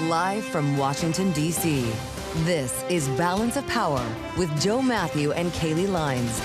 Live from Washington, D.C., this is Balance of Power with Joe Mathieu and Kailey Leinz.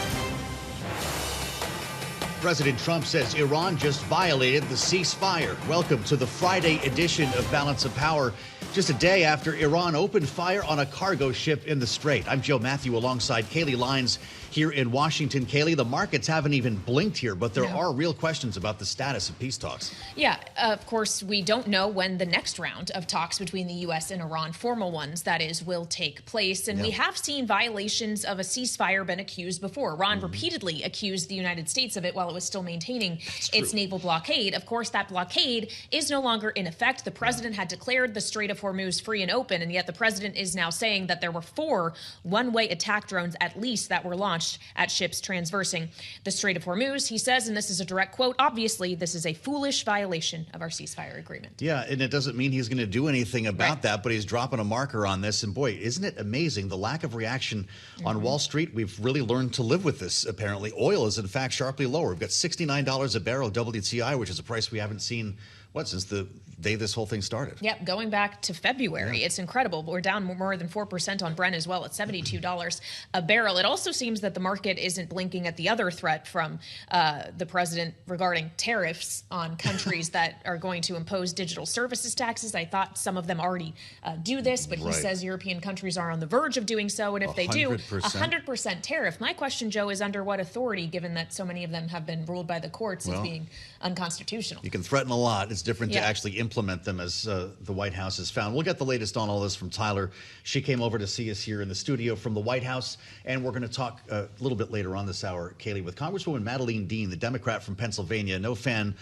President Trump says Iran just violated the ceasefire. Welcome to the Friday edition of Balance of Power, just a day after Iran opened fire on a cargo ship in the Strait. I'm Joe Mathieu alongside Kailey Leinz here in Washington. Kailey, the markets haven't even blinked here, but there are real questions about the status of peace talks. Yeah, of course, we don't know when the next round of talks between the U.S. and Iran, formal ones, that is, will take place. And we have seen violations of a ceasefire been accused before. Iran repeatedly accused the United States of it while it was still maintaining its naval blockade. Of course, that blockade is no longer in effect. The president had declared the Strait of Hormuz free and open, and yet the president is now saying that there were 4 one-way attack drones at least that were launched at ships transversing the Strait of Hormuz. He says, and this is a direct quote, obviously this is a foolish violation of our ceasefire agreement. Yeah, and it doesn't mean he's going to do anything about that, but he's dropping a marker on this. And boy, isn't it amazing, the lack of reaction on Wall Street? We've really learned to live with this, apparently. Oil is, in fact, sharply lower. We've got $69 a barrel WTI, which is a price we haven't seen, since the day this whole thing started. Yep, going back to February. It's incredible. We're down more than 4% on Brent as well at $72 a barrel. It also seems that the market isn't blinking at the other threat from the president regarding tariffs on countries that are going to impose digital services taxes. I thought some of them already do this, but he says European countries are on the verge of doing so. And if they do, 100% tariff. My question, Joe, is under what authority, given that so many of them have been ruled by the courts as being unconstitutional? You can threaten a lot. It's different to actually implement them, as the White House has found. We'll get the latest on all this from Tyler. She came over to see us here in the studio from the White House, and we're going to talk a little bit later on this hour, Kailey, with Congresswoman Madeleine, the Democrat from Pennsylvania. No fan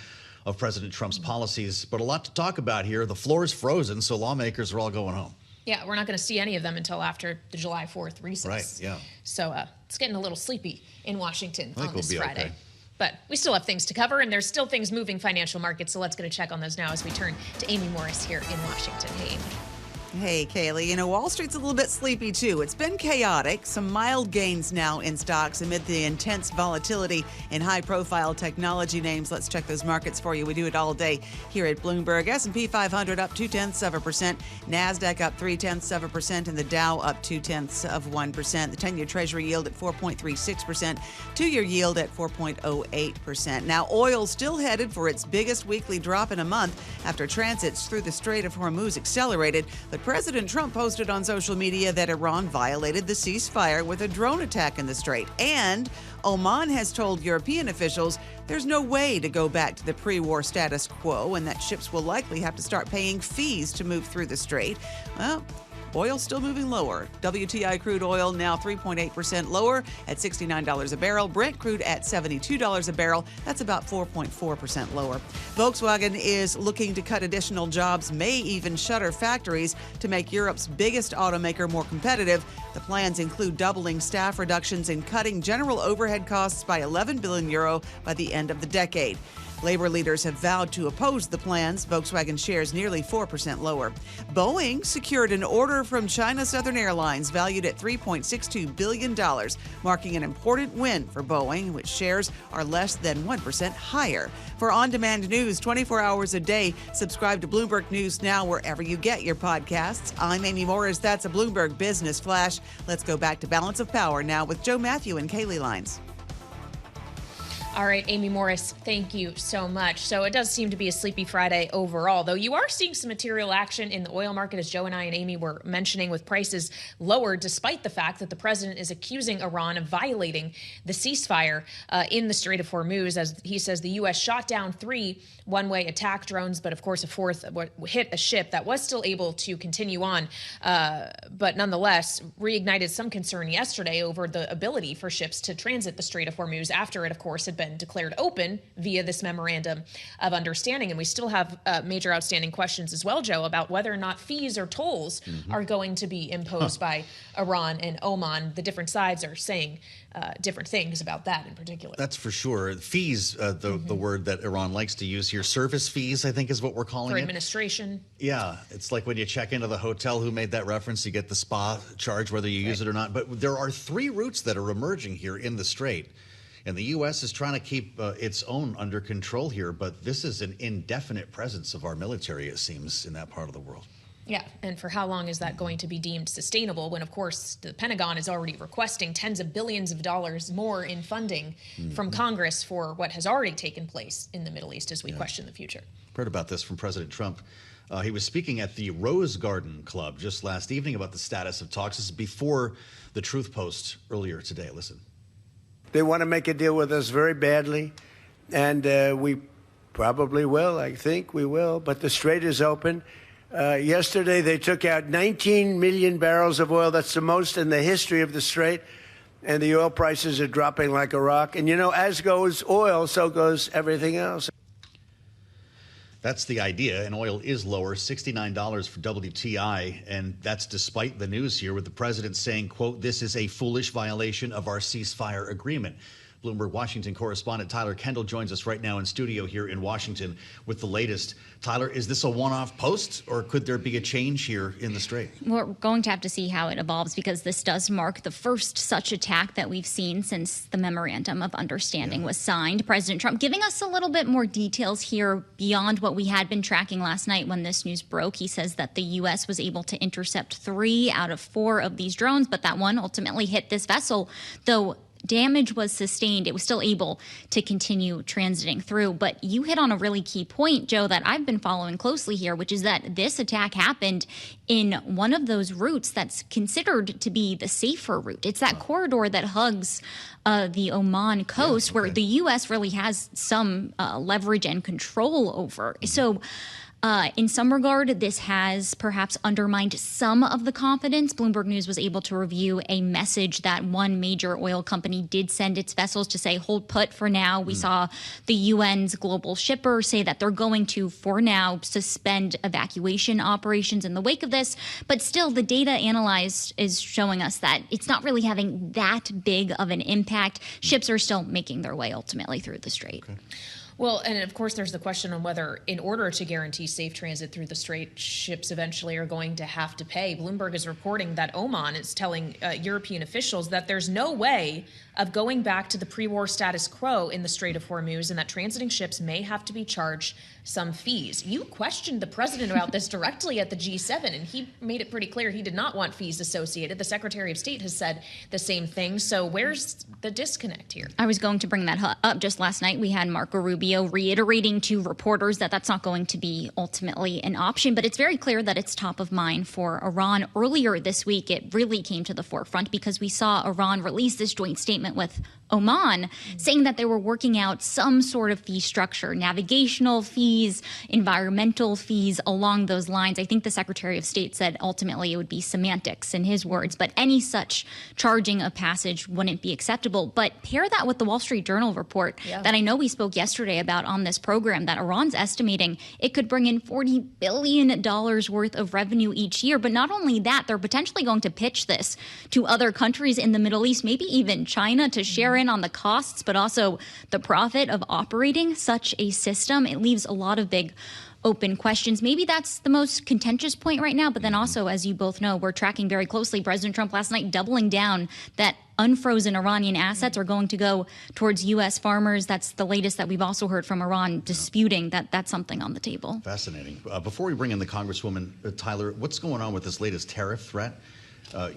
of President Trump's policies, but a lot to talk about here. The floor is frozen, so lawmakers are all going home. Yeah, we're not going to see any of them until after the July 4th recess. Right, yeah. So it's getting a little sleepy in Washington on this Friday. Okay. But we still have things to cover, and there's still things moving financial markets, so let's get a check on those now as we turn to Amy Morris here in Washington. Hey, Amy. Hey, Kailey. You know, Wall Street's a little bit sleepy, too. It's been chaotic. Some mild gains now in stocks amid the intense volatility in high-profile technology names. Let's check those markets for you. We do it all day here at Bloomberg. S&P 500 up 0.2%. NASDAQ up 0.3%. And the Dow up 0.2%. The 10-year Treasury yield at 4.36%. 2-year yield at 4.08%. Now, oil still headed for its biggest weekly drop in a month after transits through the Strait of Hormuz accelerated. But President Trump posted on social media that Iran violated the ceasefire with a drone attack in the Strait. And Oman has told European officials there's no way to go back to the pre-war status quo and that ships will likely have to start paying fees to move through the Strait. Well, oil still moving lower. WTI crude oil now 3.8% lower at $69 a barrel. Brent crude at $72 a barrel. That's about 4.4% lower. Volkswagen is looking to cut additional jobs, may even shutter factories to make Europe's biggest automaker more competitive. The plans include doubling staff reductions and cutting general overhead costs by 11 billion euro by the end of the decade. Labor leaders have vowed to oppose the plans. Volkswagen shares nearly 4% lower. Boeing secured an order from China Southern Airlines valued at $3.62 billion, marking an important win for Boeing, which shares are less than 1% higher. For on-demand news 24 hours a day, subscribe to Bloomberg News Now wherever you get your podcasts. I'm Amy Morris. That's a Bloomberg Business Flash. Let's go back to Balance of Power now with Joe Mathieu and Kailey Leinz. All right, Amy Morris, thank you so much. So it does seem to be a sleepy Friday overall, though you are seeing some material action in the oil market, as Joe and I and Amy were mentioning, with prices lower, despite the fact that the president is accusing Iran of violating the ceasefire in the Strait of Hormuz. As he says, the U.S. shot down 3 one-way attack drones, but of course a 4th hit a ship that was still able to continue on, but nonetheless reignited some concern yesterday over the ability for ships to transit the Strait of Hormuz after it, of course, had been declared open via this memorandum of understanding. And we still have major outstanding questions as well, Joe, about whether or not fees or tolls are going to be imposed by Iran and Oman. The different sides are saying different things about that in particular. That's for sure. Fees, the word that Iran likes to use here, service fees, I think is what we're calling for it. Administration. Yeah, it's like when you check into the hotel, who made that reference? You get the spa charge, whether you use it or not. But there are 3 routes that are emerging here in the Strait. And the U.S. is trying to keep its own under control here, but this is an indefinite presence of our military, it seems, in that part of the world. Yeah, and for how long is that going to be deemed sustainable when, of course, the Pentagon is already requesting tens of billions of dollars more in funding from Congress for what has already taken place in the Middle East as we question the future. Heard about this from President Trump. He was speaking at the Rose Garden Club just last evening about the status of talks. This is before the Truth Post earlier today. Listen. They want to make a deal with us very badly, and we probably will. I think we will, but the Strait is open. Yesterday, they took out 19 million barrels of oil. That's the most in the history of the Strait. And the oil prices are dropping like a rock. And, you know, as goes oil, so goes everything else. That's the idea. And oil is lower, $69 for WTI. And that's despite the news here with the president saying, quote, this is a foolish violation of our ceasefire agreement. Bloomberg Washington correspondent Tyler Kendall joins us right now in studio here in Washington with the latest. Tyler, is this a one-off post, or could there be a change here in the Strait? We're going to have to see how it evolves, because this does mark the first such attack that we've seen since the Memorandum of Understanding was signed. President Trump giving us a little bit more details here beyond what we had been tracking last night when this news broke. He says that the U.S. was able to intercept 3 out of 4 of these drones, but that one ultimately hit this vessel, though damage was sustained. It was still able to continue transiting through. But you hit on a really key point, Joe, that I've been following closely here, which is that this attack happened in one of those routes that's considered to be the safer route. It's that corridor that hugs the Oman coast, where the U.S. really has some leverage and control over. So in some regard, this has perhaps undermined some of the confidence. Bloomberg News was able to review a message that one major oil company did send its vessels to say, hold put for now. We saw the UN's global shipper say that they're going to, for now, suspend evacuation operations in the wake of this. But still, the data analyzed is showing us that it's not really having that big of an impact. Ships are still making their way ultimately through the Strait. Okay. Well, and of course, there's the question on whether, in order to guarantee safe transit through the Strait, ships eventually are going to have to pay. Bloomberg is reporting that Oman is telling European officials that there's no way of going back to the pre-war status quo in the Strait of Hormuz, and that transiting ships may have to be charged some fees. You questioned the president about this directly at the G7, and he made it pretty clear he did not want fees associated. The Secretary of State has said the same thing. So where's the disconnect here? I was going to bring that up. Just last night, we had Marco Rubio reiterating to reporters that that's not going to be ultimately an option. But it's very clear that it's top of mind for Iran. Earlier this week, it really came to the forefront because we saw Iran release this joint statement with Oman, saying that they were working out some sort of fee structure, navigational fees, environmental fees, along those lines. I think the Secretary of State said ultimately it would be semantics in his words, but any such charging of passage wouldn't be acceptable. But pair that with the Wall Street Journal report that I know we spoke yesterday about on this program, that Iran's estimating it could bring in $40 billion worth of revenue each year. But not only that, they're potentially going to pitch this to other countries in the Middle East, maybe even China, to share in on the costs, but also the profit of operating such a system. It leaves a lot of big open questions. Maybe that's the most contentious point right now. But then also, as you both know, we're tracking very closely President Trump last night doubling down that unfrozen Iranian assets are going to go towards U.S. farmers. That's the latest that we've also heard from Iran, disputing that that's something on the table. Fascinating. Before we bring in the Congresswoman, Tyler, what's going on with this latest tariff threat?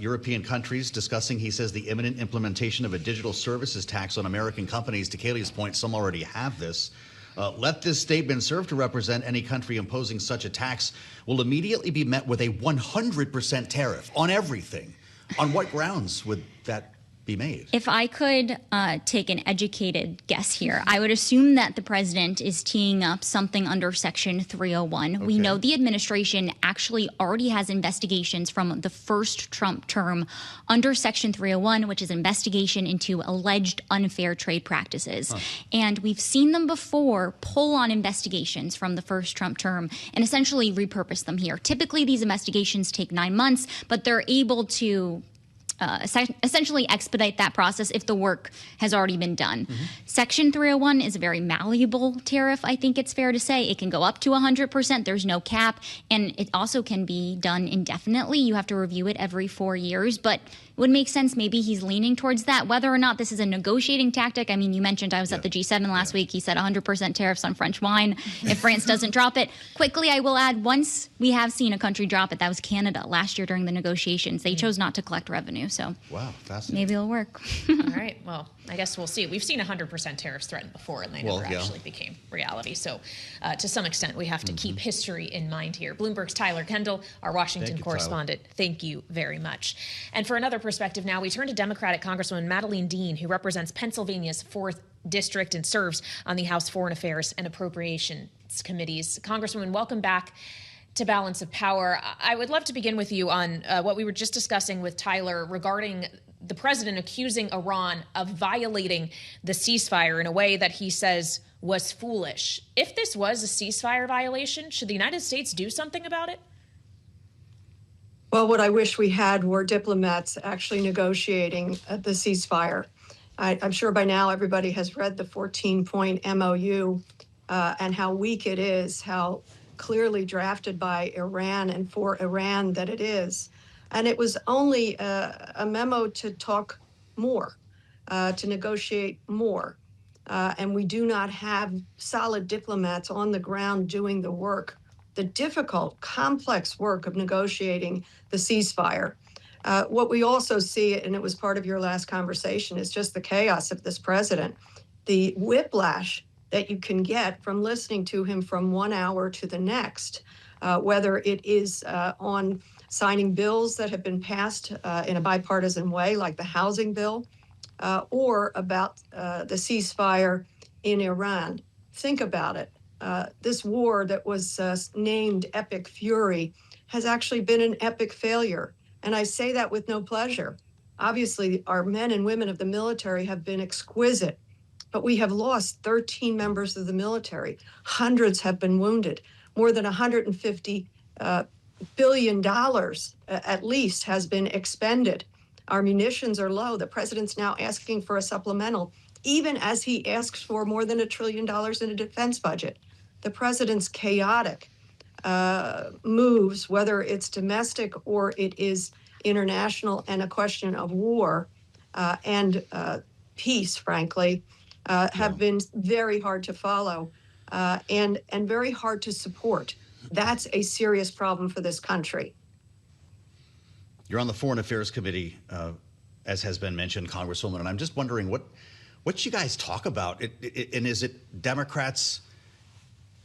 European countries discussing, he says, the imminent implementation of a digital services tax on American companies. To Kailey's point, some already have this. Let this statement serve to represent any country imposing such a tax will immediately be met with a 100% tariff on everything. On what grounds would that be made? If I could take an educated guess here, I would assume that the president is teeing up something under Section 301. Okay. We know the administration actually already has investigations from the first Trump term under Section 301, which is investigation into alleged unfair trade practices. And we've seen them before pull on investigations from the first Trump term and essentially repurpose them here. Typically, these investigations take 9 months, but they're able to essentially expedite that process if the work has already been done. Section 301 is a very malleable tariff, I think it's fair to say. It can go up to 100%. There's no cap. And it also can be done indefinitely. You have to review it every 4 years. But would make sense. Maybe he's leaning towards that. Whether or not this is a negotiating tactic, I mean, you mentioned I was at the G7 last week. He said 100% tariffs on French wine if France doesn't drop it. Quickly, I will add, once we have seen a country drop it, that was Canada last year during the negotiations. They chose not to collect revenue, so wow, fascinating. Maybe it'll work. All right, well, I guess we'll see. We've seen 100% tariffs threatened before, and they never actually became reality. So to some extent, we have to keep history in mind here. Bloomberg's Tyler Kendall, our Washington correspondent. Thank you very much. And for another perspective now, we turn to Democratic Congresswoman Madeleine, who represents Pennsylvania's 4th District and serves on the House Foreign Affairs and Appropriations Committees. Congresswoman, welcome back to Balance of Power. I would love to begin with you on what we were just discussing with Tyler regarding the president accusing Iran of violating the ceasefire in a way that he says was foolish. If this was a ceasefire violation, should the United States do something about it? Well, what I wish we had were diplomats actually negotiating the ceasefire. I'm sure by now everybody has read the 14-point MOU and how weak it is, how clearly drafted by Iran and for Iran that it is. And it was only a memo to talk more, to negotiate more. And we do not have solid diplomats on the ground doing the work, the difficult, complex work of negotiating the ceasefire. What we also see, and it was part of your last conversation, is just the chaos of this president, the whiplash that you can get from listening to him from 1 hour to the next, whether it is on signing bills that have been passed in a bipartisan way, like the housing bill, or about the ceasefire in Iran. Think about it. This war that was named Epic Fury has actually been an epic failure. And I say that with no pleasure. Obviously, our men and women of the military have been exquisite, but we have lost 13 members of the military. Hundreds have been wounded. More than $150 billion at least has been expended. Our munitions are low. The president's now asking for a supplemental, even as he asks for more than $1 trillion in a defense budget. The president's chaotic moves, whether it's domestic or it is international and a question of war and peace, frankly, have been very hard to follow and very hard to support. That's a serious problem for this country. You're on the Foreign Affairs Committee, as has been mentioned, Congresswoman, and I'm just wondering what you guys talk about. And is it Democrats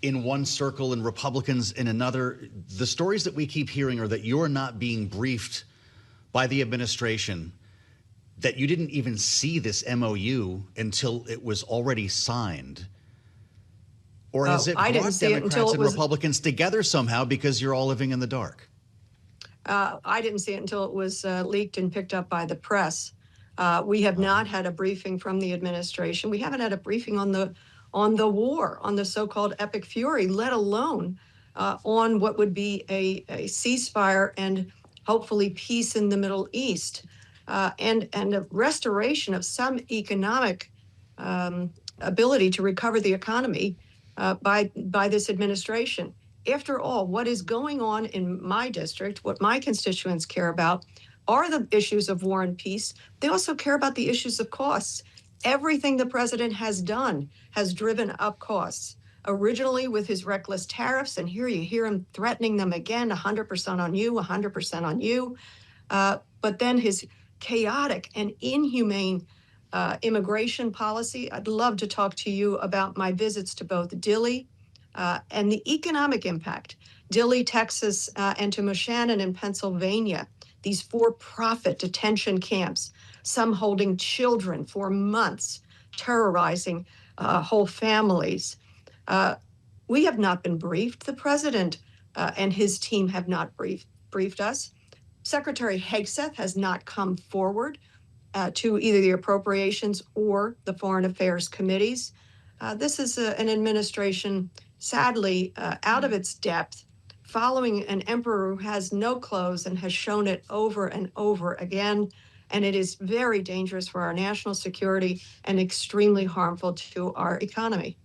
in one circle and Republicans in another? The stories that we keep hearing are that you're not being briefed by the administration, that you didn't even see this MOU until it was already signed. Or has it brought Democrats and Republicans together somehow because you're all living in the dark? I didn't see it until it was leaked and picked up by the press. We have not had a briefing from the administration. We haven't had a briefing on the war, on the so-called Epic Fury, let alone on what would be a ceasefire and hopefully peace in the Middle East and a restoration of some economic ability to recover the economy by this administration. After all, what is going on in my district, what my constituents care about, are the issues of war and peace. They also care about the issues of costs. Everything the president has done has driven up costs. Originally with his reckless tariffs, and here you hear him threatening them again, 100% on you, 100% on you. But then his chaotic and inhumane immigration policy. I'd love to talk to you about my visits to both Dilley and the economic impact. Dilley, Texas, and to Moshannon in Pennsylvania, these for-profit detention camps, some holding children for months, terrorizing whole families. We have not been briefed. The president and his team have not briefed us. Secretary Hegseth has not come forward to either the appropriations or the foreign affairs committees. This is an administration, sadly, out of its depth, following an emperor who has no clothes and has shown it over and over again. And it is very dangerous for our national security and extremely harmful to our economy.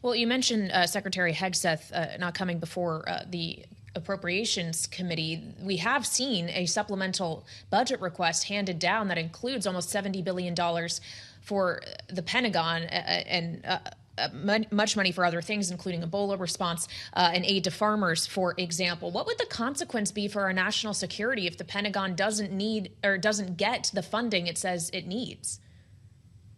Well, you mentioned Secretary Hegseth not coming before the Appropriations Committee, we have seen a supplemental budget request handed down that includes almost $70 billion for the Pentagon and much money for other things, including Ebola response and aid to farmers, for example. What would the consequence be for our national security if the Pentagon doesn't get the funding it says it needs?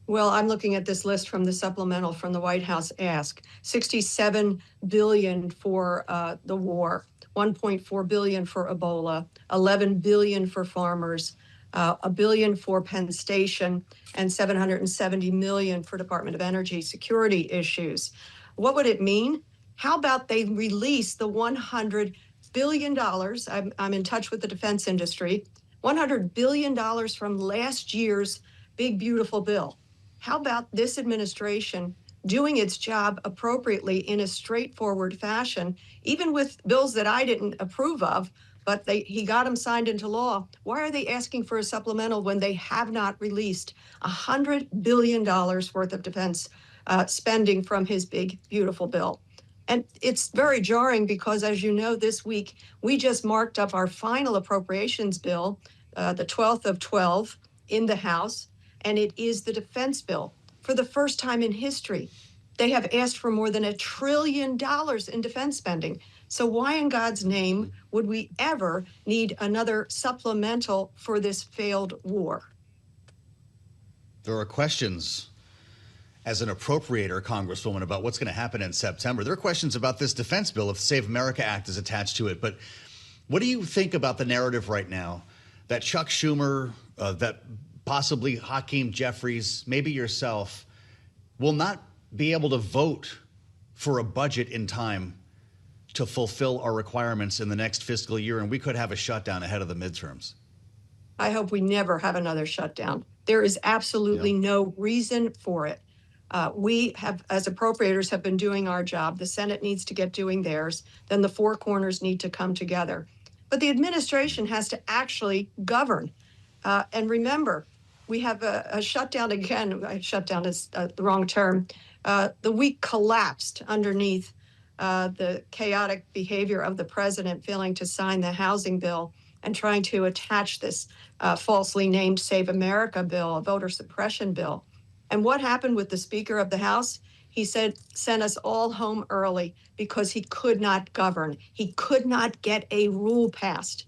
Well, I'm looking at this list from the supplemental from the White House ask. $67 billion for the war, $1.4 billion for Ebola, $11 billion for farmers, $1 billion for Penn Station, and $770 million for Department of Energy security issues. What would it mean? How about they release the $100 billion? I'm in touch with the defense industry. $100 billion from last year's big, beautiful bill. How about this administration doing its job appropriately in a straightforward fashion, even with bills that I didn't approve of, but he got them signed into law? Why are they asking for a supplemental when they have not released $100 billion worth of defense spending from his big, beautiful bill? And it's very jarring because, as you know, this week we just marked up our final appropriations bill, the 12th of 12 in the House, and it is the defense bill. For the first time in history, they have asked for more than $1 trillion in defense spending. So why in God's name would we ever need another supplemental for this failed war? There are questions as an appropriator, Congresswoman, about what's going to happen in September. There are questions about this defense bill if the Save America Act is attached to it. But what do you think about the narrative right now that Chuck Schumer, that possibly Hakeem Jeffries, maybe yourself, will not be able to vote for a budget in time to fulfill our requirements in the next fiscal year, and we could have a shutdown ahead of the midterms? I hope we never have another shutdown. There is absolutely no reason for it. We have, as appropriators, have been doing our job. The Senate needs to get doing theirs. Then the four corners need to come together. But the administration has to actually govern. And remember, we have a shutdown again. Shutdown is the wrong term. The week collapsed underneath the chaotic behavior of the president failing to sign the housing bill and trying to attach this falsely named Save America bill, a voter suppression bill. And what happened with the Speaker of the House? He said, sent us all home early because he could not govern. He could not get a rule passed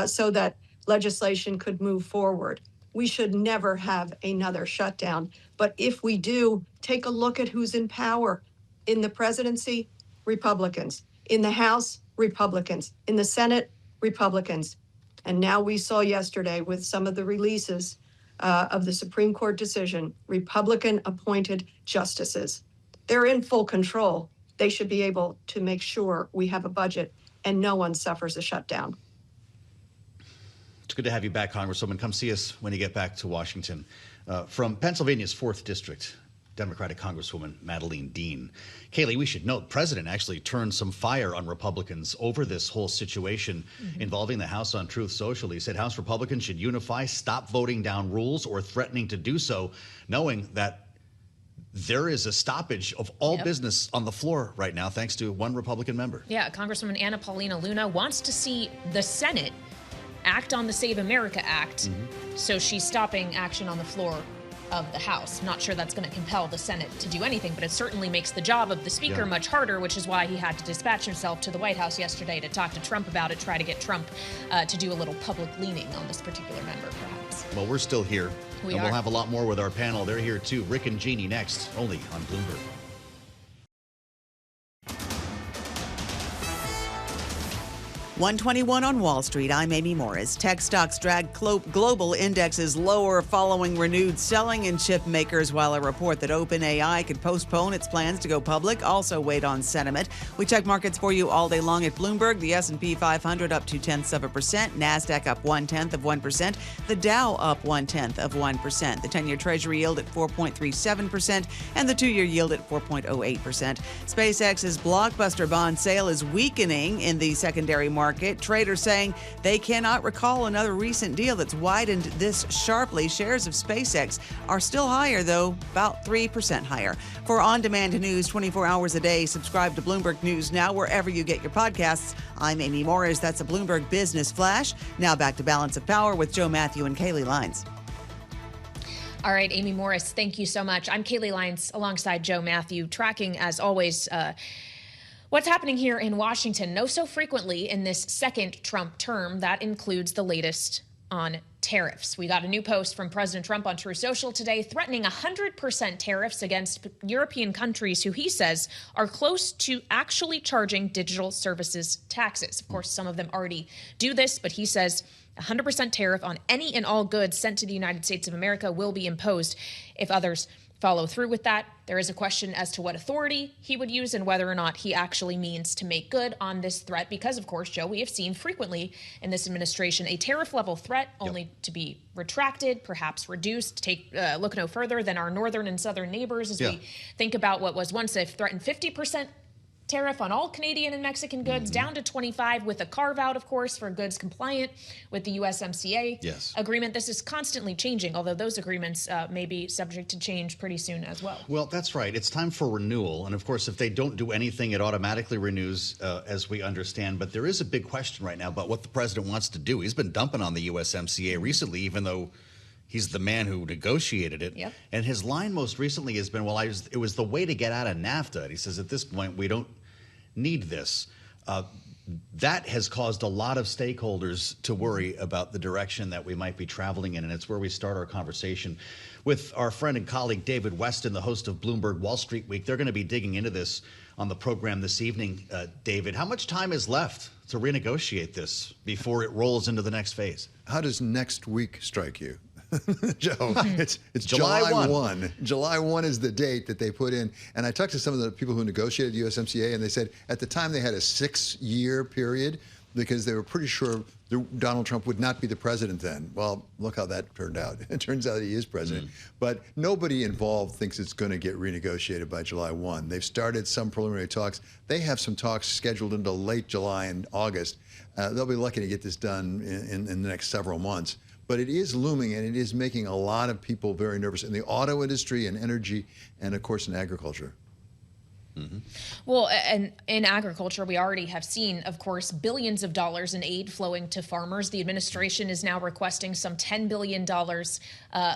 so that legislation could move forward. We should never have another shutdown. But if we do, take a look at who's in power. In the presidency, Republicans. In the House, Republicans. In the Senate, Republicans. And now we saw yesterday with some of the releases of the Supreme Court decision, Republican-appointed justices. They're in full control. They should be able to make sure we have a budget and no one suffers a shutdown. It's good to have you back, Congresswoman. Come see us when you get back to Washington. From Pennsylvania's 4th District, Democratic Congresswoman Madeleine Dean. Kailey, we should note, the president actually turned some fire on Republicans over this whole situation involving the House on Truth Social. He said House Republicans should unify, stop voting down rules or threatening to do so, knowing that there is a stoppage of all business on the floor right now, thanks to one Republican member. Yeah, Congresswoman Anna Paulina Luna wants to see the Senate act on the Save America Act, so she's stopping action on the floor of the House. Not sure that's going to compel the Senate to do anything, but it certainly makes the job of the Speaker much harder, which is why he had to dispatch himself to the White House yesterday to talk to Trump about it, try to get Trump to do a little public leaning on this particular member, perhaps. Well, we're still here, and we'll have a lot more with our panel. They're here too. Rick and Jeanne next, only on Bloomberg. 121 on Wall Street. I'm Amy Morris. Tech stocks drag global indexes lower following renewed selling in chip makers, while a report that OpenAI could postpone its plans to go public also weighed on sentiment. We check markets for you all day long at Bloomberg. The S&P 500 up 0.2%, NASDAQ up 0.1%, the Dow up 0.1%, the 10-year Treasury yield at 4.37%, and the 2-year yield at 4.08%. SpaceX's blockbuster bond sale is weakening in the secondary market market. Traders saying they cannot recall another recent deal that's widened this sharply. Shares of SpaceX are still higher, though, about 3% higher. For on-demand news 24 hours a day, subscribe to Bloomberg News Now wherever you get your podcasts. I'm Amy Morris. That's a Bloomberg Business Flash. Now back to Balance of Power with Joe Mathieu and Kailey Leinz. All right, Amy Morris, thank you so much. I'm Kailey Leinz alongside Joe Mathieu, tracking, as always, what's happening here in Washington. No so frequently in this second Trump term. That includes the latest on tariffs. We got a new post from President Trump on Truth Social today threatening 100% tariffs against European countries who he says are close to actually charging digital services taxes. Of course, some of them already do this, but he says 100% tariff on any and all goods sent to the United States of America will be imposed if others follow through with that. There is a question as to what authority he would use and whether or not he actually means to make good on this threat. Because, of course, Joe, we have seen frequently in this administration a tariff level threat only to be retracted, perhaps reduced. Look no further than our northern and southern neighbors as we think about what was once a threatened 50% tariff on all Canadian and Mexican goods down to 25 with a carve out, of course, for goods compliant with the USMCA agreement. This is constantly changing, although those agreements may be subject to change pretty soon as well. Well, that's right. It's time for renewal. And of course, if they don't do anything, it automatically renews, as we understand. But there is a big question right now about what the president wants to do. He's been dumping on the USMCA recently, even though he's the man who negotiated it. Yep. And his line most recently has been, it was the way to get out of NAFTA. And he says, at this point, we don't need this. That has caused a lot of stakeholders to worry about the direction that we might be traveling in. And it's where we start our conversation with our friend and colleague, David Weston, the host of Bloomberg Wall Street Week. They're going to be digging into this on the program this evening. David, how much time is left to renegotiate this before it rolls into the next phase? How does next week strike you? Joe, it's July 1. July 1 is the date that they put in. And I talked to some of the people who negotiated USMCA, and they said at the time they had a 6-year period because they were pretty sure Donald Trump would not be the president then. Well, look how that turned out. It turns out he is president. But nobody involved thinks it's going to get renegotiated by July 1. They've started some preliminary talks. They have some talks scheduled into late July and August. They'll be lucky to get this done in the next several months. But it is looming, and it is making a lot of people very nervous in the auto industry and energy and, of course, in agriculture. Well, and in agriculture, we already have seen, of course, billions of dollars in aid flowing to farmers. The administration is now requesting some $10 billion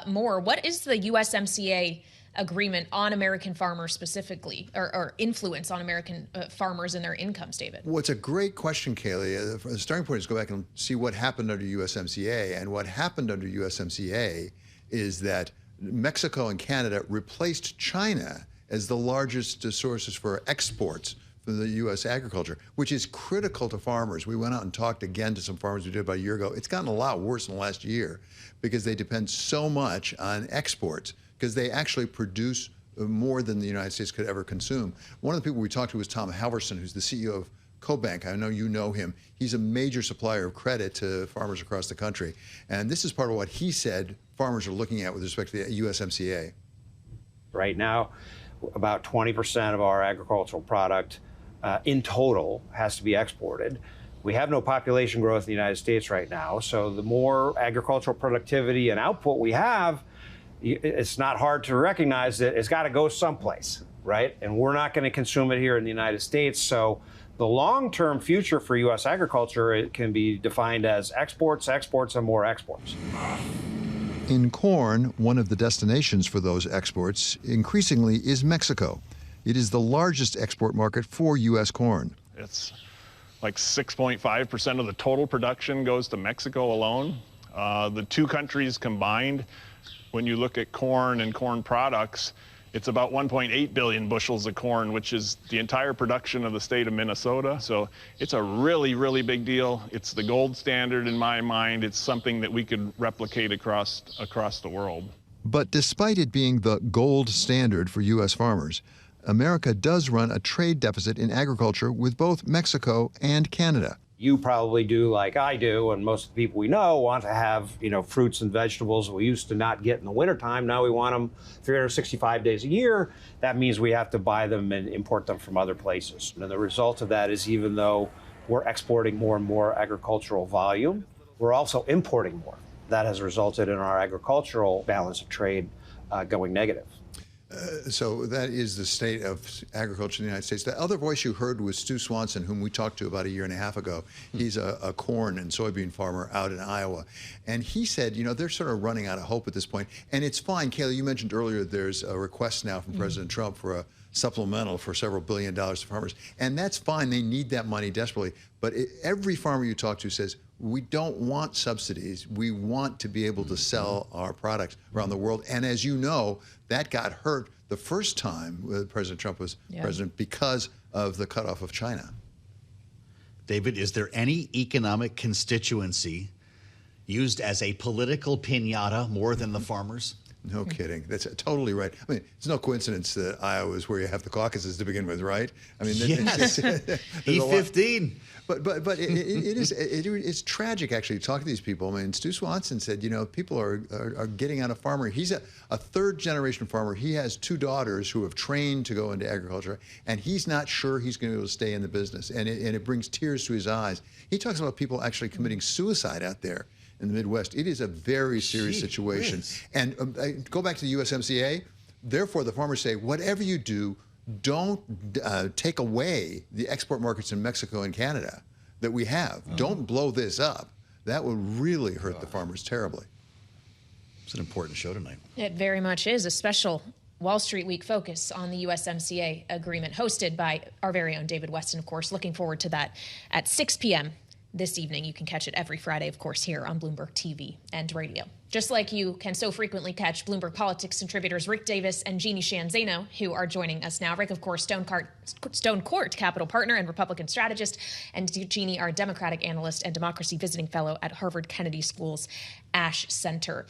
more. What is the USMCA agreement on American farmers specifically, or influence on American farmers and their incomes, David? Well, it's a great question, Kailey. The starting point is go back and see what happened under USMCA. And what happened under USMCA is that Mexico and Canada replaced China as the largest sources for exports for the U.S. agriculture, which is critical to farmers. We went out and talked again to some farmers we did about a year ago. It's gotten a lot worse in the last year because they depend so much on exports, because they actually produce more than the United States could ever consume. One of the people we talked to was Tom Halverson, who's the CEO of CoBank. I know you know him. He's a major supplier of credit to farmers across the country. And this is part of what he said farmers are looking at with respect to the USMCA. Right now, about 20% of our agricultural product in total has to be exported. We have no population growth in the United States right now. So the more agricultural productivity and output we have, it's not hard to recognize that it's got to go someplace, right? And we're not going to consume it here in the United States. So the long-term future for U.S. agriculture, it can be defined as exports, exports, and more exports. In corn, one of the destinations for those exports increasingly is Mexico. It is the largest export market for U.S. corn. It's like 6.5% of the total production goes to Mexico alone. The two countries combined, when you look at corn and corn products, it's about 1.8 billion bushels of corn, which is the entire production of the state of Minnesota. So it's a really, really big deal. It's the gold standard in my mind. It's something that we could replicate across the world. But despite it being the gold standard for U.S. farmers, America does run a trade deficit in agriculture with both Mexico and Canada. You probably do like I do, and most of the people we know want to have, fruits and vegetables we used to not get in the wintertime. Now we want them 365 days a year. That means we have to buy them and import them from other places. And the result of that is even though we're exporting more and more agricultural volume. We're also importing more. That has resulted in our agricultural balance of trade going negative. So that is the state of agriculture in the United States. The other voice you heard was Stu Swanson, whom we talked to about a year and a half ago. He's a corn and soybean farmer out in Iowa. And he said, they're sort of running out of hope at this point. And it's fine. Kailey, you mentioned earlier there's a request now from President Trump for a supplemental for several $1 billion to farmers. And that's fine. They need that money desperately. But every farmer you talk to says, we don't want subsidies. We want to be able to sell our products around the world. And as you know, that got hurt the first time President Trump was president because of the cutoff of China. David, is there any economic constituency used as a political piñata more than the farmers? No kidding. That's totally right. I mean, it's no coincidence that Iowa is where you have the caucuses to begin with, right? I mean, yes. E15. But it's tragic actually talking to these people. I mean, Stu Swanson said, people are getting out of farming. He's a third generation farmer. He has 2 daughters who have trained to go into agriculture, and he's not sure he's going to be able to stay in the business. And it brings tears to his eyes. He talks about people actually committing suicide out there in the Midwest. It is a very serious situation. And go back to the USMCA. Therefore, the farmers say, whatever you do, don't take away the export markets in Mexico and Canada that we have. Don't blow this up. That would really hurt the farmers terribly. It's an important show tonight. It very much is. A special Wall Street Week focus on the USMCA agreement hosted by our very own David Weston, of course. Looking forward to that at 6 p.m. this evening. You can catch it every Friday, of course, here on Bloomberg TV and radio. Just like you can so frequently catch Bloomberg Politics contributors Rick Davis and Jeanne Zaino, who are joining us now. Rick, of course, Stonecourt Capital Partner and Republican strategist, and Jeanne, our Democratic analyst and Democracy Visiting Fellow at Harvard Kennedy School's Ash Center.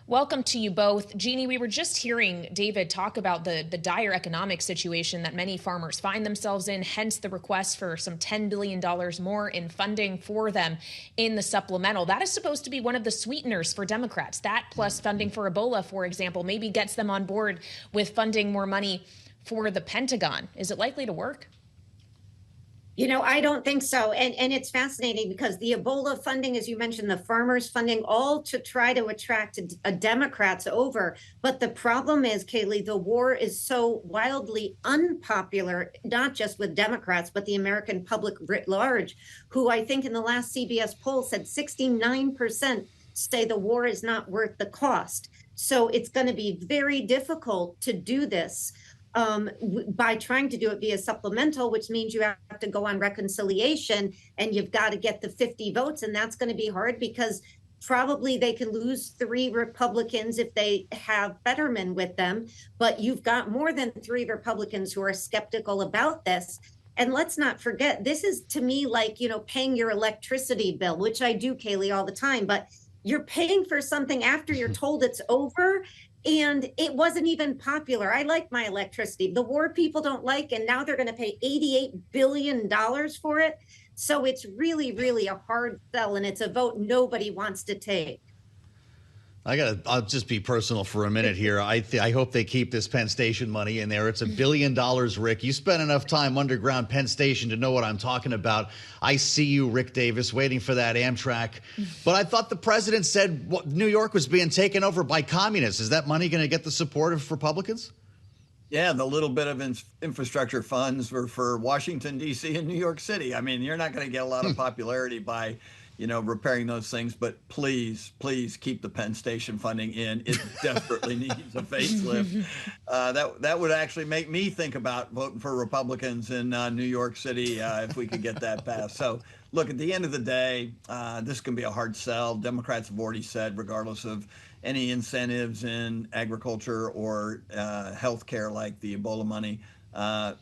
Welcome to you both. Jeanne, we were just hearing David talk about the dire economic situation that many farmers find themselves in, hence the request for some $10 billion more in funding for them in the supplemental. That is supposed to be one of the sweeteners for Democrats. That plus funding for Ebola, for example, maybe gets them on board with funding more money for the Pentagon. Is it likely to work? I don't think so. And it's fascinating because the Ebola funding, as you mentioned, the farmers funding, all to try to attract Democrats over. But the problem is, Kailey, the war is so wildly unpopular, not just with Democrats, but the American public writ large, who I think in the last CBS poll said 69% say the war is not worth the cost. So it's going to be very difficult to do this. By trying to do it via supplemental, which means you have to go on reconciliation and you've got to get the 50 votes. And that's going to be hard because probably they can lose 3 Republicans if they have Fetterman with them. But you've got more than 3 Republicans who are skeptical about this. And let's not forget, this is to me like, paying your electricity bill, which I do, Kailey, all the time. But you're paying for something after you're told it's over. And it wasn't even popular. I like my electricity. The war people don't like, and now they're going to pay $88 billion for it. So it's really, really a hard sell, and it's a vote nobody wants to take. I'll just be personal for a minute here. I hope they keep this Penn Station money in there. It's $1 billion, Rick. You spent enough time underground Penn Station to know what I'm talking about. I see you, Rick Davis, waiting for that Amtrak. But I thought the president said New York was being taken over by communists. Is that money going to get the support of Republicans? Yeah, the little bit of infrastructure funds were for Washington, D.C. and New York City. I mean, you're not going to get a lot of popularity by repairing those things, but please keep the Penn Station funding in. It desperately needs a facelift. That would actually make me think about voting for Republicans in New York City if we could get that passed. So, look, at the end of the day, this can be a hard sell. Democrats have already said, regardless of any incentives in agriculture or health care like the Ebola money,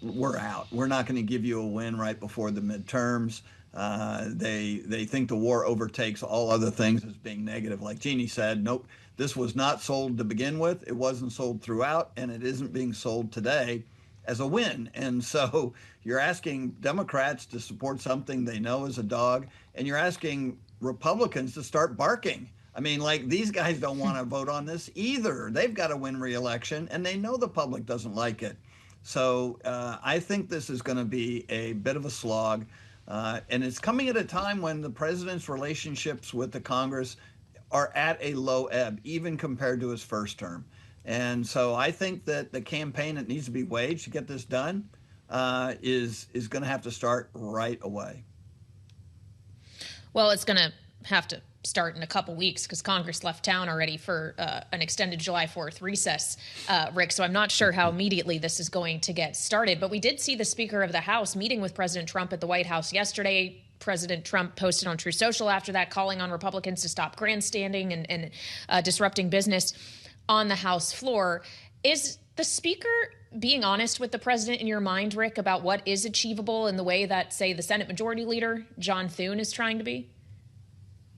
we're out. We're not going to give you a win right before the midterms. They think the war overtakes all other things as being negative. Like Jeanne said, nope, this was not sold to begin with. It wasn't sold throughout, and it isn't being sold today as a win. And so you're asking Democrats to support something they know is a dog, and you're asking Republicans to start barking. I mean, like, these guys don't want to vote on this either. They've got to win re-election, and they know the public doesn't like it. So I think this is going to be a bit of a slog. And it's coming at a time when the president's relationships with the Congress are at a low ebb, even compared to his first term. And so I think that the campaign that needs to be waged to get this done is going to have to start right away. Well, it's going to have to start in a couple weeks because Congress left town already for an extended July 4th recess, Rick. So I'm not sure how immediately this is going to get started. But we did see the Speaker of the House meeting with President Trump at the White House yesterday. President Trump posted on Truth Social after that, calling on Republicans to stop grandstanding and disrupting business on the House floor. Is the Speaker being honest with the president in your mind, Rick, about what is achievable in the way that, say, the Senate Majority Leader, John Thune, is trying to be?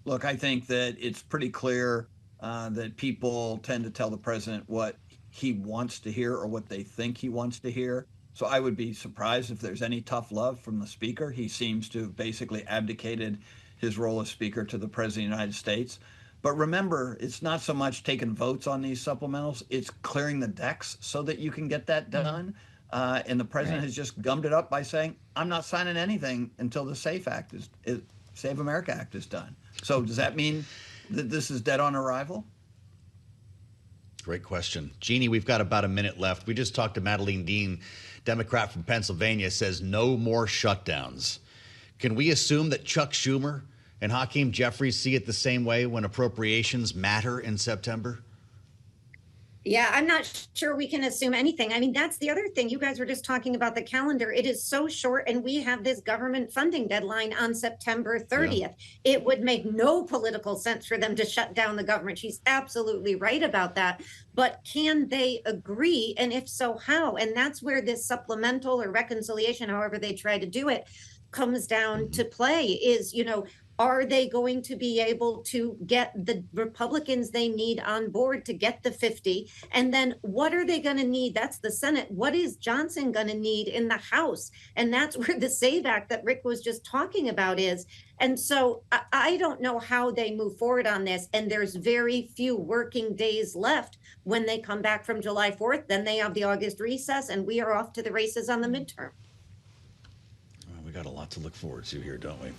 Look, I think that it's pretty clear that people tend to tell the president what he wants to hear or what they think he wants to hear. So I would be surprised if there's any tough love from the speaker. He seems to have basically abdicated his role as speaker to the president of the United States. But remember, it's not so much taking votes on these supplementals, it's clearing the decks so that you can get that done. And the president has just gummed it up by saying, I'm not signing anything until the Save America Act is done. So does that mean that this is dead on arrival? Great question. Jeannie, we've got about a minute left. We just talked to Madeleine Dean, Democrat from Pennsylvania, says no more shutdowns. Can we assume that Chuck Schumer and Hakeem Jeffries see it the same way when appropriations matter in September? Yeah, I'm not sure we can assume anything. I mean, that's the other thing. You guys were just talking about the calendar. It is so short, and we have this government funding deadline on September 30th. Yeah. It would make no political sense for them to shut down the government. She's absolutely right about that. But can they agree? And if so, how? And that's where this supplemental or reconciliation, however they try to do it, comes down to play is, are they going to be able to get the Republicans they need on board to get the 50? And then what are they going to need? That's the Senate. What is Johnson going to need in the House? And that's where the SAVE Act that Rick was just talking about is. And so I don't know how they move forward on this. And there's very few working days left when they come back from July 4th. Then they have the August recess, and we are off to the races on the midterm. Well, we got a lot to look forward to here, don't we?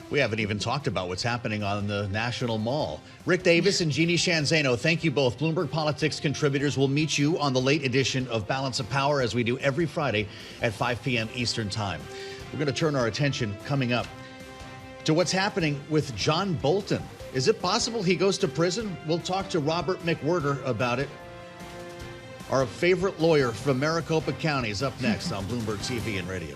We haven't even talked about what's happening on the National Mall. Rick Davis and Jeanne Zaino, thank you both. Bloomberg Politics contributors will meet you on the late edition of Balance of Power, as we do every Friday at 5 p.m. Eastern Time. We're going to turn our attention coming up to what's happening with John Bolton. Is it possible he goes to prison? We'll talk to Robert McWhirter about it. Our favorite lawyer from Maricopa County is up next on Bloomberg TV and radio.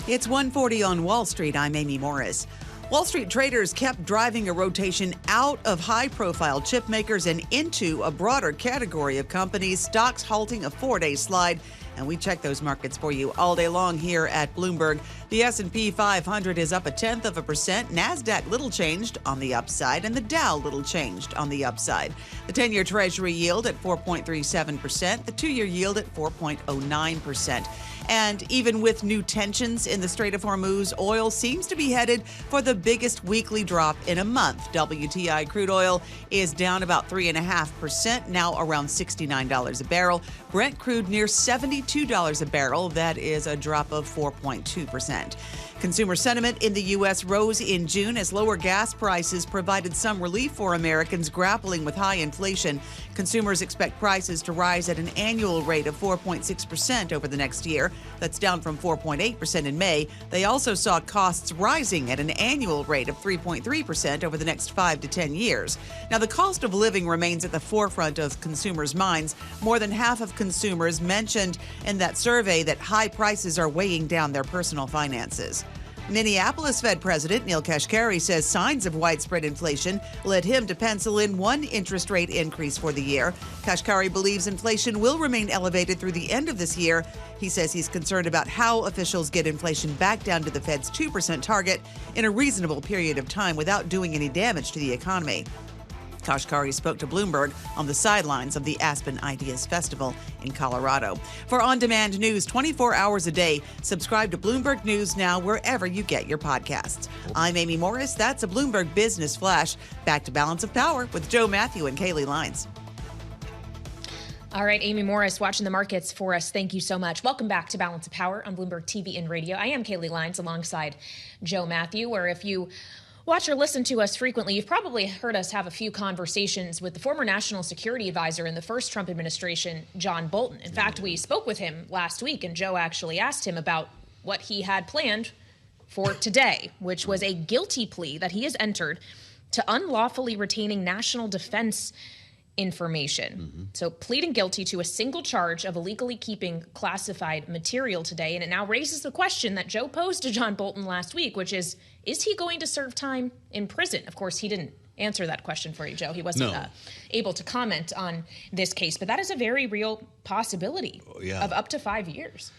It's 1:40 on Wall Street. I'm Amy Morris. Wall Street traders kept driving a rotation out of high-profile chip makers and into a broader category of companies, stocks halting a 4-day slide. And we check those markets for you all day long here at Bloomberg. The S&P 500 is up 0.1%. NASDAQ little changed on the upside, and the Dow little changed on the upside. The 10-year Treasury yield at 4.37%, the 2-year yield at 4.09%. And even with new tensions in the Strait of Hormuz, oil seems to be headed for the biggest weekly drop in a month. WTI crude oil is down about 3.5%, now around $69 a barrel. Brent crude near $72 a barrel. That is a drop of 4.2%. Consumer sentiment in the U.S. rose in June as lower gas prices provided some relief for Americans grappling with high inflation. Consumers expect prices to rise at an annual rate of 4.6% over the next year. That's down from 4.8% in May. They also saw costs rising at an annual rate of 3.3% over the next 5 to 10 years. Now, the cost of living remains at the forefront of consumers' minds. More than half of consumers mentioned in that survey that high prices are weighing down their personal finances. Minneapolis Fed President Neil Kashkari says signs of widespread inflation led him to pencil in one interest rate increase for the year. Kashkari believes inflation will remain elevated through the end of this year. He says he's concerned about how officials get inflation back down to the Fed's 2% target in a reasonable period of time without doing any damage to the economy. Kashkari spoke to Bloomberg on the sidelines of the Aspen Ideas Festival in Colorado. For on-demand news 24 hours a day, subscribe to Bloomberg News now wherever you get your podcasts. I'm Amy Morris. That's a Bloomberg Business Flash. Back to Balance of Power with Joe Mathieu and Kailey Leinz. All right, Amy Morris watching the markets for us. Thank you so much. Welcome back to Balance of Power on Bloomberg TV and radio. I am Kailey Leinz alongside Joe Mathieu, where if you watch or listen to us frequently, you've probably heard us have a few conversations with the former national security advisor in the first Trump administration, John Bolton. In fact, we spoke with him last week, and Joe actually asked him about what he had planned for today, which was a guilty plea that he has entered to unlawfully retaining national defense information. So pleading guilty to a single charge of illegally keeping classified material today. And it now raises the question that Joe posed to John Bolton last week, which is he going to serve time in prison? Of course, he didn't answer that question for you, Joe. He wasn't able to comment on this case, but that is a very real possibility of up to 5 years.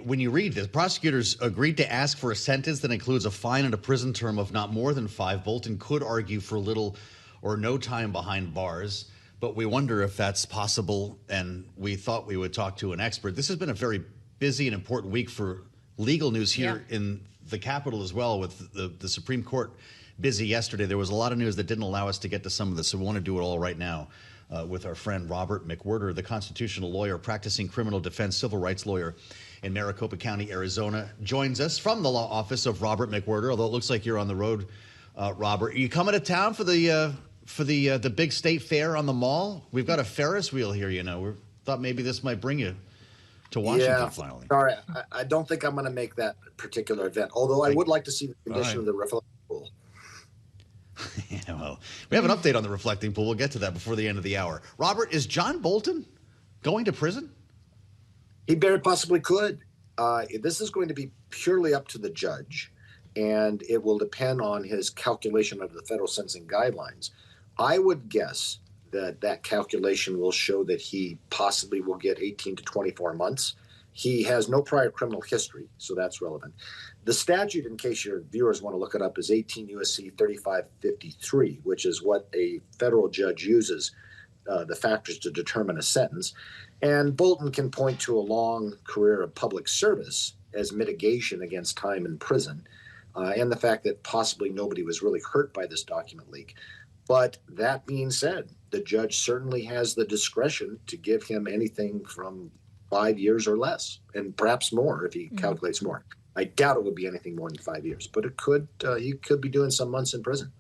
When you read this, prosecutors agreed to ask for a sentence that includes a fine and a prison term of not more than 5. Bolton could argue for little or no time behind bars, but we wonder if that's possible, and we thought we would talk to an expert. This has been a very busy and important week for legal news here in the Capitol as well, with the Supreme Court busy yesterday. There was a lot of news that didn't allow us to get to some of this, so we want to do it all right now with our friend Robert McWhirter, the constitutional lawyer, practicing criminal defense, civil rights lawyer in Maricopa County, Arizona, joins us from the law office of Robert McWhirter, although it looks like you're on the road, Robert. Are you coming to town for the big state fair on the Mall? We've got a Ferris wheel here, you know. We thought maybe this might bring you to Washington finally. Sorry, I don't think I'm going to make that particular event, although I would like to see the condition of the reflecting pool. Yeah, well, we have an update on the reflecting pool. We'll get to that before the end of the hour. Robert, is John Bolton going to prison? He very possibly could. This is going to be purely up to the judge, and it will depend on his calculation of the federal sentencing guidelines. I would guess that calculation will show that he possibly will get 18 to 24 months. He has no prior criminal history, so that's relevant. The statute, in case your viewers want to look it up, is 18 U.S.C. 3553, which is what a federal judge uses, the factors to determine a sentence. And Bolton can point to a long career of public service as mitigation against time in prison, and the fact that possibly nobody was really hurt by this document leak. But that being said, the judge certainly has the discretion to give him anything from 5 years or less, and perhaps more if he calculates more. I doubt it would be anything more than 5 years, but it could. He could be doing some months in prison.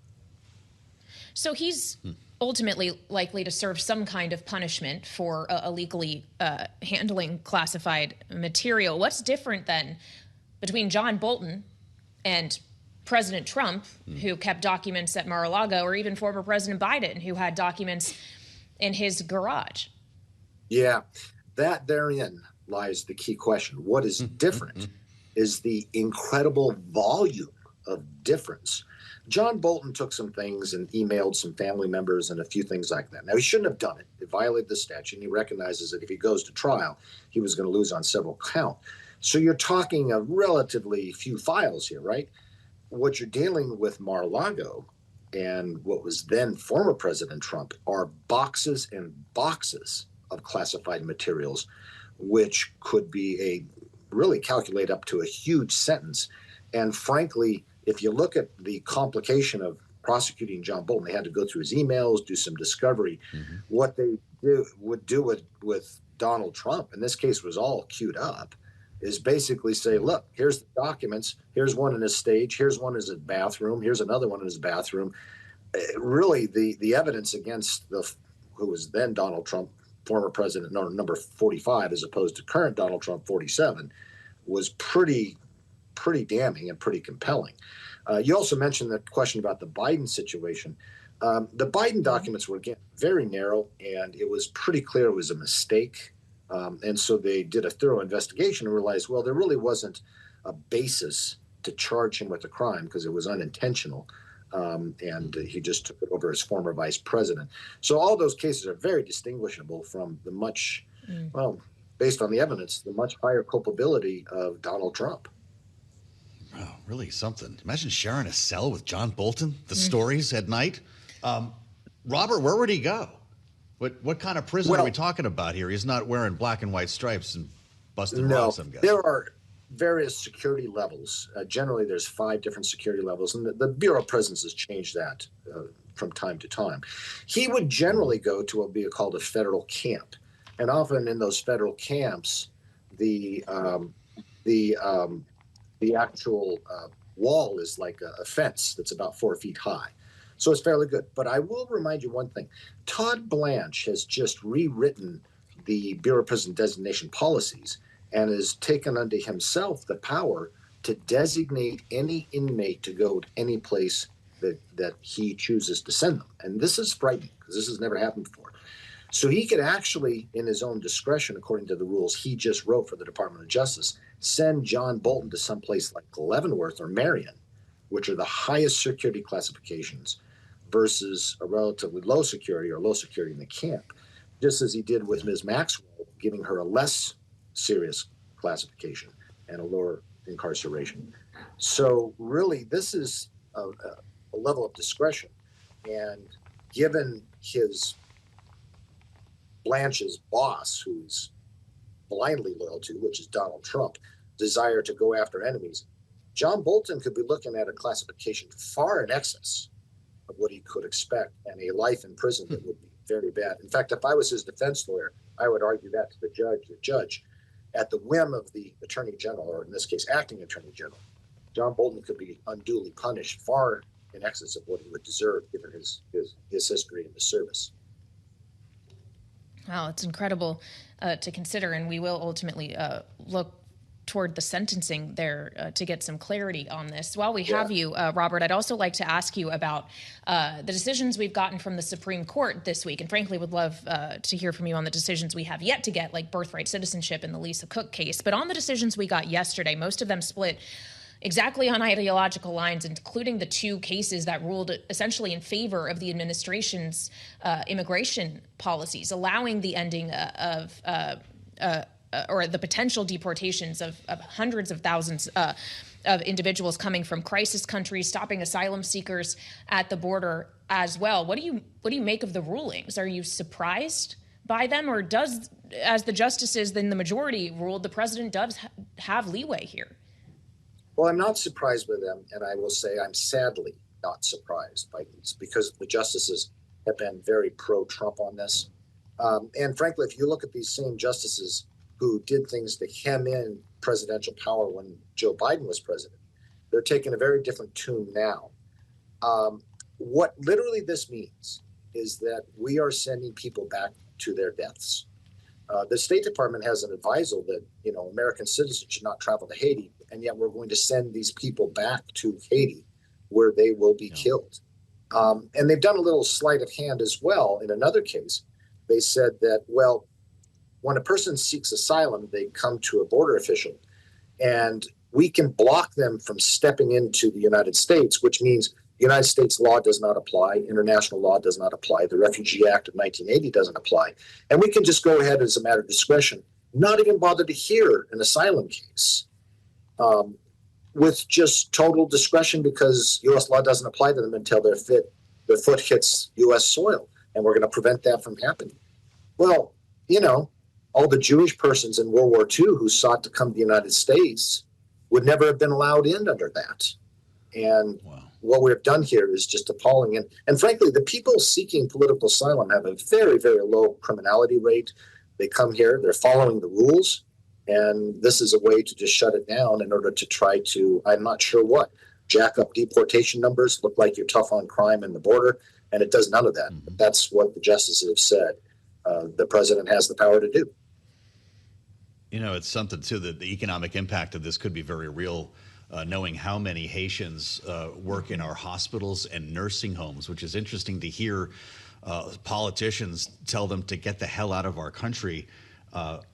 So he's ultimately likely to serve some kind of punishment for illegally handling classified material. What's different then between John Bolton and President Trump, who kept documents at Mar-a-Lago, or even former President Biden, who had documents in his garage? Yeah, that therein lies the key question. What is different is the incredible volume of difference. John Bolton took some things and emailed some family members and a few things like that. Now, he shouldn't have done it. It violated the statute, and he recognizes that if he goes to trial, he was going to lose on several counts. So you're talking a relatively few files here, right? What you're dealing with Mar-a-Lago and what was then former President Trump are boxes and boxes of classified materials, which could be really calculate up to a huge sentence. And frankly, if you look at the complication of prosecuting John Bolton, they had to go through his emails, do some discovery. What they would do with Donald Trump, in this case was all queued up, is basically say, look, here's the documents, here's one in his stage, here's one in his bathroom, here's another one in his bathroom. Really, the evidence against who was then Donald Trump, former president, number 45, as opposed to current Donald Trump, 47, was pretty damning and pretty compelling. You also mentioned the question about the Biden situation. The Biden documents were, again, very narrow, and it was pretty clear it was a mistake. And so they did a thorough investigation and realized, well, there really wasn't a basis to charge him with a crime because it was unintentional. And he just took it over as former vice president. So all those cases are very distinguishable from the much, well, based on the evidence, the much higher culpability of Donald Trump. Oh, really something. Imagine sharing a cell with John Bolton, the stories at night. Robert, where would he go? What kind of prison are we talking about here? He's not wearing black and white stripes and busting rocks, I'm guessing. There are various security levels. Generally, there's 5 different security levels, and the Bureau of Prisons has changed that from time to time. He would generally go to what would be called a federal camp. And often in those federal camps, the actual wall is like a fence that's about 4 feet high. So it's fairly good. But I will remind you one thing. Todd Blanche has just rewritten the Bureau of Prison Designation policies and has taken unto himself the power to designate any inmate to go to any place that he chooses to send them. And this is frightening because this has never happened before. So he could actually, in his own discretion, according to the rules he just wrote for the Department of Justice, send John Bolton to someplace like Leavenworth or Marion, which are the highest security classifications, versus a relatively low security or low security in the camp, just as he did with Ms. Maxwell, giving her a less serious classification and a lower incarceration. So really, this is a level of discretion. And given Blanche's boss, who's blindly loyal to, which is Donald Trump, desire to go after enemies, John Bolton could be looking at a classification far in excess of what he could expect, and a life in prison that would be very bad. In fact, if I was his defense lawyer, I would argue that to the judge, at the whim of the Attorney General, or in this case, acting Attorney General, John Bolton could be unduly punished far in excess of what he would deserve given his history in the service. Wow, it's incredible to consider, and we will ultimately look toward the sentencing there to get some clarity on this. While we have you, Robert, I'd also like to ask you about the decisions we've gotten from the Supreme Court this week, and frankly would love to hear from you on the decisions we have yet to get, like birthright citizenship in the Lisa Cook case. But on the decisions we got yesterday, most of them split exactly on ideological lines, including the two cases that ruled essentially in favor of the administration's immigration policies, allowing the ending of or the potential deportations of hundreds of thousands of individuals coming from crisis countries, stopping asylum seekers at the border as well. What do you make of the rulings? Are you surprised by them, or does, as the justices in the majority ruled, the president does have leeway here? Well, I'm not surprised by them, and I will say I'm sadly not surprised by these because the justices have been very pro-Trump on this. And frankly, if you look at these same justices who did things to hem in presidential power when Joe Biden was president, they're taking a very different tune now. What literally this means is that we are sending people back to their deaths. The State Department has an advisal that, American citizens should not travel to Haiti, and yet we're going to send these people back to Haiti where they will be killed. And they've done a little sleight of hand as well. In another case, they said that, well, when a person seeks asylum, they come to a border official, and we can block them from stepping into the United States, which means the United States law does not apply, international law does not apply, the Refugee Act of 1980 doesn't apply, and we can just go ahead as a matter of discretion, not even bother to hear an asylum case with just total discretion because U.S. law doesn't apply to them until their foot hits U.S. soil, and we're going to prevent that from happening. Well, all the Jewish persons in World War II who sought to come to the United States would never have been allowed in under that. And what we've done here is just appalling. And frankly, the people seeking political asylum have a very, very low criminality rate. They come here, they're following the rules, and this is a way to just shut it down in order to try to, I'm not sure what, jack up deportation numbers, look like you're tough on crime in the border, and it does none of that. But that's what the justices have said the president has the power to do. It's something, too, that the economic impact of this could be very real, knowing how many Haitians work in our hospitals and nursing homes, which is interesting to hear politicians tell them to get the hell out of our country.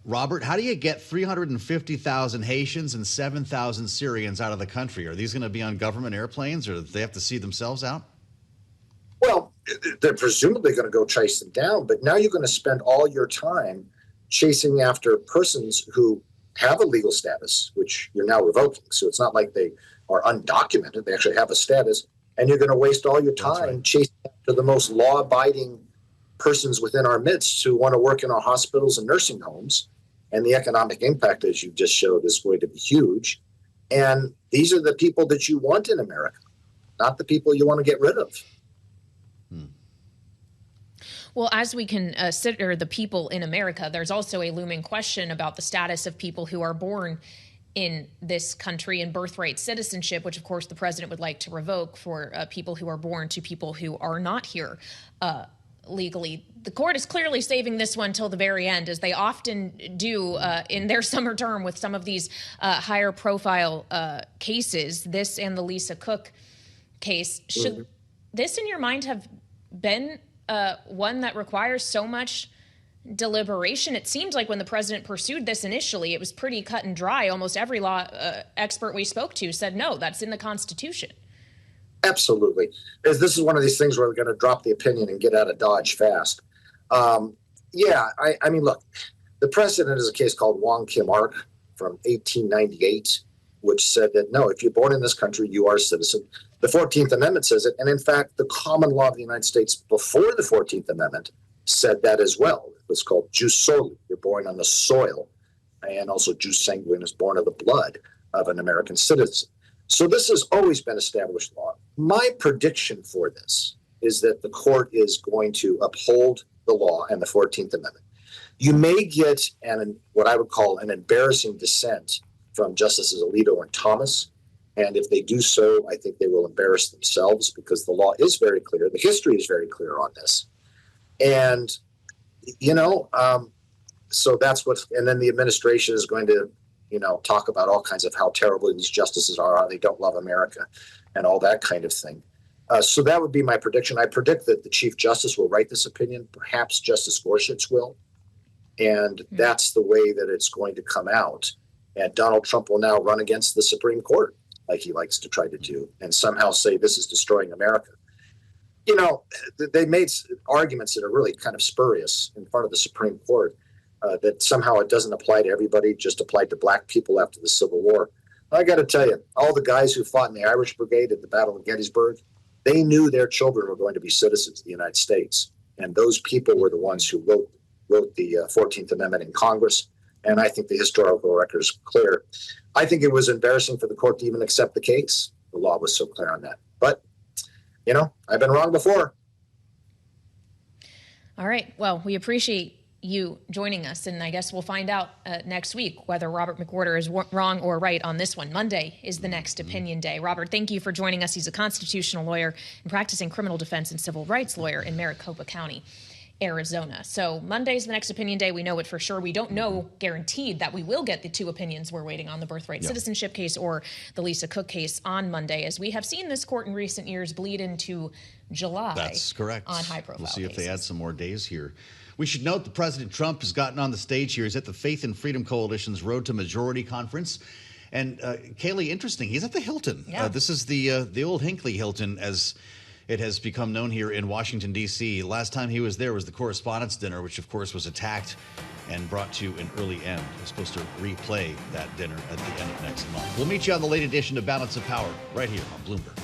Robert, how do you get 350,000 Haitians and 7,000 Syrians out of the country? Are these going to be on government airplanes, or do they have to see themselves out? Well, they're presumably going to go chase them down, but now you're going to spend all your time chasing after persons who have a legal status, which you're now revoking. So it's not like they are undocumented. They actually have a status. And you're going to waste all your time chasing after the most law-abiding persons within our midst who want to work in our hospitals and nursing homes. And the economic impact, as you just showed, is going to be huge. And these are the people that you want in America, not the people you want to get rid of. Well, as we consider the people in America, there's also a looming question about the status of people who are born in this country and birthright citizenship, which of course the president would like to revoke for people who are born to people who are not here legally. The court is clearly saving this one till the very end, as they often do in their summer term with some of these higher profile cases, this and the Lisa Cook case. Should this, in your mind, have been one that requires so much deliberation? It seemed like when the president pursued this initially, it was pretty cut and dry. Almost every law expert we spoke to said, no, that's in the Constitution. Absolutely. This is one of these things where we're going to drop the opinion and get out of Dodge fast. I mean, look, the precedent is a case called Wong Kim Ark from 1898, which said that, no, if you're born in this country, you are a citizen. The 14th Amendment says it. And in fact, the common law of the United States before the 14th Amendment said that as well. It was called jus soli. You're born on the soil. And also jus sanguinis, born of the blood of an American citizen. So this has always been established law. My prediction for this is that the court is going to uphold the law and the 14th Amendment. You may get what I would call an embarrassing dissent from Justices Alito and Thomas. And if they do so, I think they will embarrass themselves, because the law is very clear. The history is very clear on this. And, so that's and then the administration is going to, talk about all kinds of how terrible these justices are, how they don't love America, and all that kind of thing. So that would be my prediction. I predict that the Chief Justice will write this opinion. Perhaps Justice Gorsuch will. And that's the way that it's going to come out. And Donald Trump will now run against the Supreme Court, like he likes to try to do, and somehow say this is destroying America. They made arguments that are really kind of spurious in front of the Supreme Court, that somehow it doesn't apply to everybody, just applied to black people after the Civil War. I got to tell you, all the guys who fought in the Irish Brigade at the Battle of Gettysburg, they knew their children were going to be citizens of the United States. And those people were the ones who wrote the 14th Amendment in Congress. And I think the historical record is clear. I think it was embarrassing for the court to even accept the case. The law was so clear on that. But, I've been wrong before. All right. Well, we appreciate you joining us, and I guess we'll find out next week whether Robert McWhirter is wrong or right on this one. Monday is the next opinion day. Robert, thank you for joining us. He's a constitutional lawyer and practicing criminal defense and civil rights lawyer in Maricopa County, Arizona. So Monday's the next opinion day. We know it for sure. We don't know guaranteed that we will get the two opinions we're waiting on, the birthright citizenship case or the Lisa Cook case on Monday, as we have seen this court in recent years bleed into July. That's correct. On high profile We'll see cases. if they add some more days here. We should note that President Trump has gotten on the stage here. He's at the Faith and Freedom Coalition's Road to Majority Conference. And Kailey, interesting, he's at the Hilton. Yeah. This is the old Hinckley Hilton, as it has become known here in Washington, D.C. Last time he was there was the Correspondents' dinner, which, of course, was attacked and brought to an early end. We're supposed to replay that dinner at the end of next month. We'll meet you on the late edition of Balance of Power right here on Bloomberg.